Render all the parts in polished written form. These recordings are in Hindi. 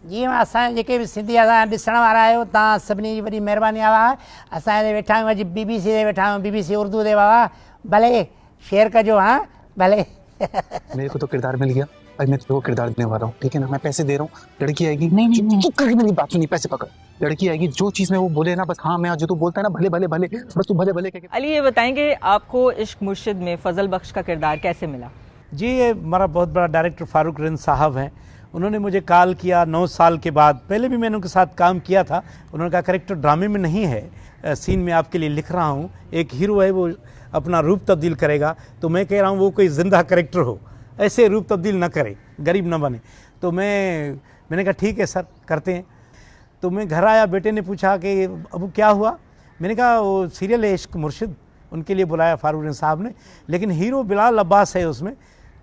जी असां जेके बि सिंधी असां ॾिसण वारा आहियो तव्हां सभिनी जी वॾी महिरबानी आहे बाबा। असां हिते वेठा आहियूं अॼु BBC ते वेठा आहियूं, BBC उर्दू ते बाबा। भले शेयर कजो, हाँ भले। मेरे को तो किरदार मिल गया, अब मैं तो किरदार देने वाला हूँ, ठीक है ना। मैं पैसे दे रहा हूँ, लड़की आएगी, नहीं चुप करके मेरी बात सुनी, पैसे पकड़। लड़की आएगी, जो चीज में वो बोले ना बस हाँ मैं, जो तू बोलता है ना भले भले भले, बस तू भले भले कह। अली ये बताएंगे आपको इश्क मुर्शिद में फजल बख्श का किरदार कैसे मिला? जी ये हमारा बहुत बड़ा डायरेक्टर फारूक रिंद साहब हैं, उन्होंने मुझे कॉल किया 9 साल के बाद। पहले भी मैंने उनके साथ काम किया था। उन्होंने कहा कैरेक्टर ड्रामे में नहीं है, सीन में आपके लिए लिख रहा हूँ। एक हीरो है वो अपना रूप तब्दील करेगा, तो मैं कह रहा हूँ वो कोई जिंदा कैरेक्टर हो, ऐसे रूप तब्दील ना करे, गरीब ना बने। तो मैंने कहा ठीक है सर करते हैं। तो मैं घर आया, बेटे ने पूछा कि अबू क्या हुआ। मैंने कहा वो सीरियल है इश्क मुर्शिद, उनके लिए बुलाया फारूक रिंद साहब ने, लेकिन हीरो बिलाल अब्बास है उसमें।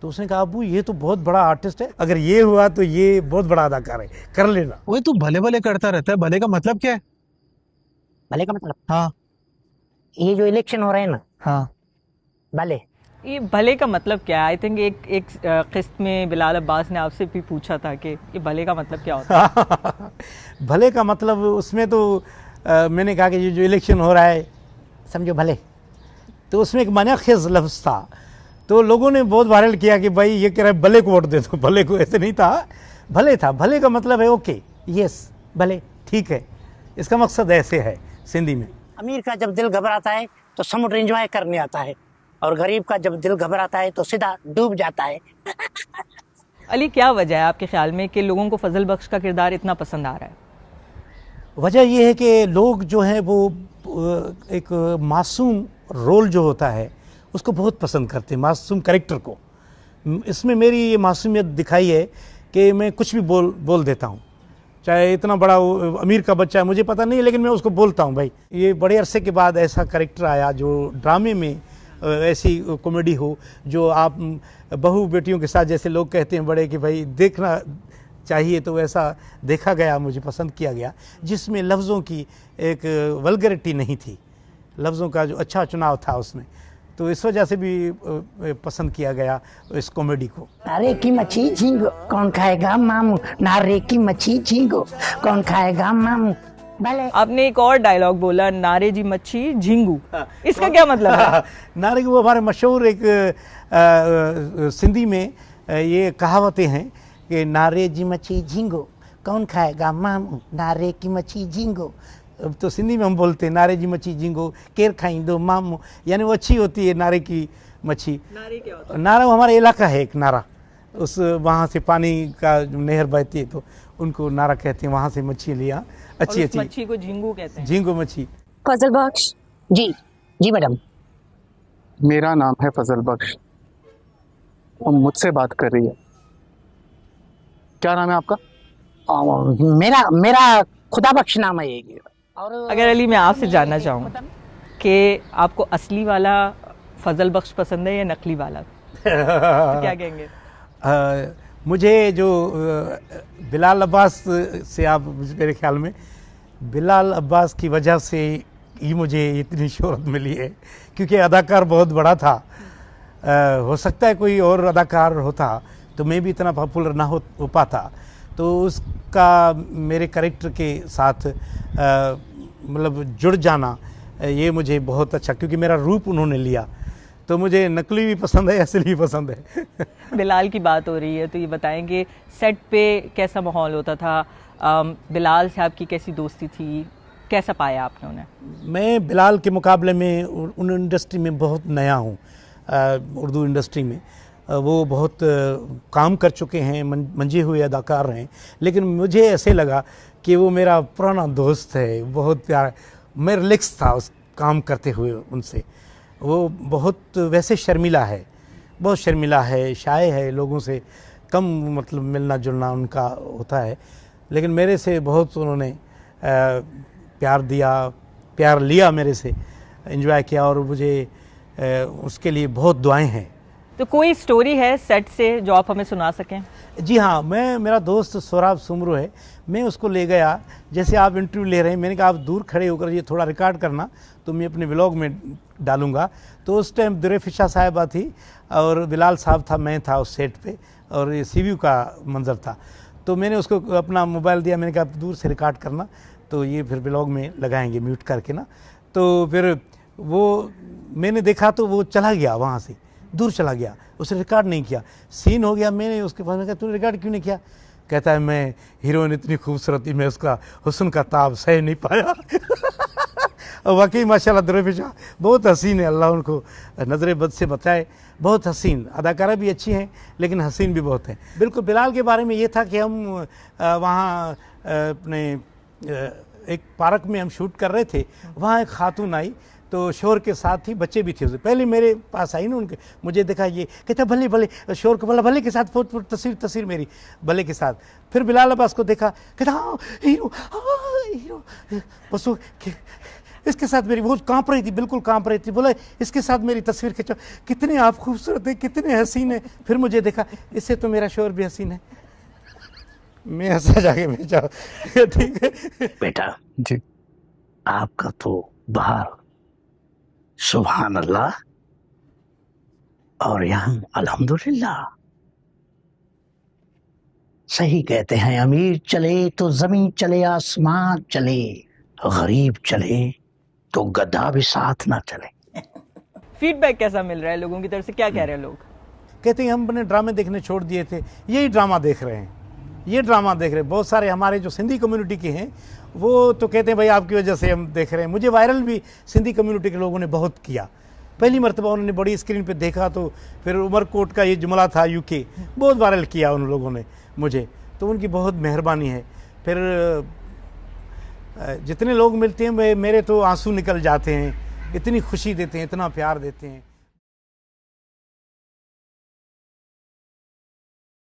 तो उसने कहा अबू ये तो बहुत बड़ा आर्टिस्ट है, अगर ये हुआ तो ये बहुत बड़ा अदाकार है, कर लेना। वो तू भले भले करता रहता है, भले का मतलब क्या है? भले का मतलब? हाँ ये जो इलेक्शन हो रहे हैं ना, हाँ भले। ये भले का मतलब क्या है? आई थिंक एक किस्त में बिलाल अब्बास ने आपसे भी पूछा था कि ये भले का मतलब क्या होता है? भले का मतलब उसमें तो मैंने कहा कि ये जो इलेक्शन हो रहा है समझो भले। तो उसमें एक मनाखेज लफ्ज़ था, तो लोगों ने बहुत वायरल किया कि भाई ये कह रहा है भले को वोट दे दो। भले को ऐसे नहीं था, भले था। भले का मतलब है ओके, यस, भले, ठीक है। इसका मकसद ऐसे है सिंधी में। अमीर का जब दिल घबराता है तो समुद्र एंजॉय करने आता है, और गरीब का जब दिल घबराता है तो सीधा डूब जाता है। अली क्या वजह है आपके ख्याल में कि लोगों को फजल बख्श का किरदार इतना पसंद आ रहा है? वजह यह है कि लोग जो हैं वो एक मासूम रोल जो होता है उसको बहुत पसंद करते हैं, मासूम कैरेक्टर को। इसमें मेरी ये मासूमियत दिखाई है कि मैं कुछ भी बोल देता हूँ, चाहे इतना बड़ा अमीर का बच्चा है मुझे पता नहीं, लेकिन मैं उसको बोलता हूँ भाई। ये बड़े अरसे के बाद ऐसा कैरेक्टर आया जो ड्रामे में ऐसी कॉमेडी हो, जो आप बहू बेटियों के साथ, जैसे लोग कहते हैं बड़े कि भाई देखना चाहिए, तो वैसा देखा गया, मुझे पसंद किया गया, जिसमें लफ्ज़ों की एक वल्गरिटी नहीं थी, लफ्ज़ों का जो अच्छा चुनाव था उसमें। तो इस वजह से भी पसंद किया गया इस कॉमेडी को। नारे की मच्छी झींगो कौन खाएगा मामू, नारे की मच्छी झींगो कौन खाएगा मामू, भले। आपने एक और डायलॉग बोला, नारे जी मच्छी झींगू, इसका क्या मतलब है? नारे की वो हमारे मशहूर एक सिंधी में ये कहावतें हैं कि नारे जी मच्छी झींगो कौन खाएगा मामू, नारे की मच्छी झींगो। तो सिंधी में हम बोलते हैं नारे जी मच्छी झींगो केर खाईंदो मामू, यानी वो अच्छी होती है नारे की मच्छी। नारे क्या होता है? नारा वो हमारा इलाका है एक नारा, उस वहाँ से पानी का नहर बहती है तो उनको नारा कहते हैं, वहाँ से मच्छी लिया अच्छी अच्छी मच्छी को झींगू कहते हैं। झींगो मच्छी। फजल बख्श जी जी मैडम। मेरा नाम है फजल बख्श, वो मुझसे बात कर रही है। क्या नाम है आपका? मेरा खुदा बख्श नाम है ये। और अगर अली मैं आपसे जानना चाहूँ कि आपको असली वाला फजल बख्श पसंद है या नकली वाला, तो क्या कहेंगे? मुझे जो बिलाल अब्बास से, आप मेरे ख्याल में बिलाल अब्बास की वजह से ही मुझे इतनी शोहरत मिली है, क्योंकि अदाकार बहुत बड़ा था। हो सकता है कोई और अदाकार होता तो मैं भी इतना पॉपुलर ना हो पाता। तो उसका मेरे कैरेक्टर के साथ मतलब जुड़ जाना, ये मुझे बहुत अच्छा, क्योंकि मेरा रूप उन्होंने लिया। तो मुझे नकली भी पसंद है, असली भी पसंद है। बिलाल की बात हो रही है तो ये बताएंगे सेट पे कैसा माहौल होता था, बिलाल से आपकी कैसी दोस्ती थी, कैसा पाया आपने उन्हें? मैं बिलाल के मुकाबले में उन इंडस्ट्री में बहुत नया हूँ, उर्दू इंडस्ट्री में। वो बहुत काम कर चुके हैं, मंजे हुए अदाकार हैं, लेकिन मुझे ऐसे लगा कि वो मेरा पुराना दोस्त है, बहुत प्यार। मैं रिलैक्स था उस काम करते हुए उनसे। वो बहुत वैसे शर्मिला है, बहुत शर्मिला है, शाय है, लोगों से कम मतलब मिलना जुलना उनका होता है, लेकिन मेरे से बहुत उन्होंने प्यार दिया, प्यार लिया मेरे से, एंजॉय किया, और मुझे उसके लिए बहुत दुआएं हैं। तो कोई स्टोरी है सेट से जो आप हमें सुना सकें? जी हाँ, मेरा दोस्त सोराब सुमरू है, मैं उसको ले गया, जैसे आप इंटरव्यू ले रहे हैं, मैंने कहा आप दूर खड़े होकर ये थोड़ा रिकॉर्ड करना तो मैं अपने व्लॉग में डालूंगा। तो उस टाइम दुरेफिशा साहिबा थी और बिलाल साहब था, मैं था उस सेट पे, और ये सीव्यू का मंजर था। तो मैंने उसको अपना मोबाइल दिया, मैंने कहा दूर से रिकॉर्ड करना, तो ये फिर ब्लॉग में लगाएंगे म्यूट करके ना। तो फिर वो मैंने देखा तो वो चला गया, वहाँ से दूर चला गया, उसने रिकॉर्ड नहीं किया। सीन हो गया, मैंने उसके पास में कहा तूने रिकॉर्ड क्यों नहीं किया? कहता है मैं हीरोइन इतनी खूबसूरत थी, मैं उसका हुस्न का ताब सह नहीं पाया। और वाकई माशाल्लाह दरवेशा बहुत हसीन है, अल्लाह उनको नज़र बद से बचाए। बहुत हसीन अदाकारा भी अच्छी हैं, लेकिन हसीन भी बहुत हैं। बिल्कुल बिलाल के बारे में ये था कि हम वहाँ अपने एक पार्क में हम शूट कर रहे थे, वहाँ एक खातून आई, तो शोर के साथ ही बच्चे भी थे उससे पहले मेरे पास आई ना, उनके मुझे देखा, ये कहता भले भले, शोर को बोला भले के साथ फोटो तस्वीर मेरी भले के साथ। फिर बिलाल अब्बास को देखा, कहता हाँ हीरो, हाँ हीरो, बस वो इसके साथ मेरी बहुत कांप रही थी, बिल्कुल कांप रही थी। बोला इसके साथ मेरी तस्वीर खिंचो, कितने आप खूबसूरत हैं, कितने हसीन हैं। फिर मुझे देखा, इससे तो मेरा शोर भी हसीन है। मैं हंसा जाके भेजा। ठीक है बेटा, जी आपका तो बाहर सुभान अल्लाह और यहाँ अल्हम्दुलिल्लाह। सही कहते हैं, अमीर चले तो जमीन चले, आसमान चले, गरीब चले तो गधा भी साथ ना चले। फीडबैक कैसा मिल रहा है लोगों की तरफ से, क्या कह रहे हैं लोग? कहते हैं हम अपने ड्रामे देखने छोड़ दिए थे, यही ड्रामा देख रहे हैं, ये ड्रामा देख रहे हैं। बहुत सारे हमारे जो सिंधी कम्युनिटी के हैं वो तो कहते हैं भाई आपकी वजह से हम देख रहे हैं। मुझे वायरल भी सिंधी कम्युनिटी के लोगों ने बहुत किया। पहली मरतबा उन्होंने बड़ी स्क्रीन पे देखा, तो फिर उमरकोट का ये जुमला था यूके, बहुत वायरल किया उन लोगों ने मुझे, तो उनकी बहुत मेहरबानी है। फिर जितने लोग मिलते हैं मेरे तो आंसू निकल जाते हैं, इतनी खुशी देते हैं, इतना प्यार देते हैं।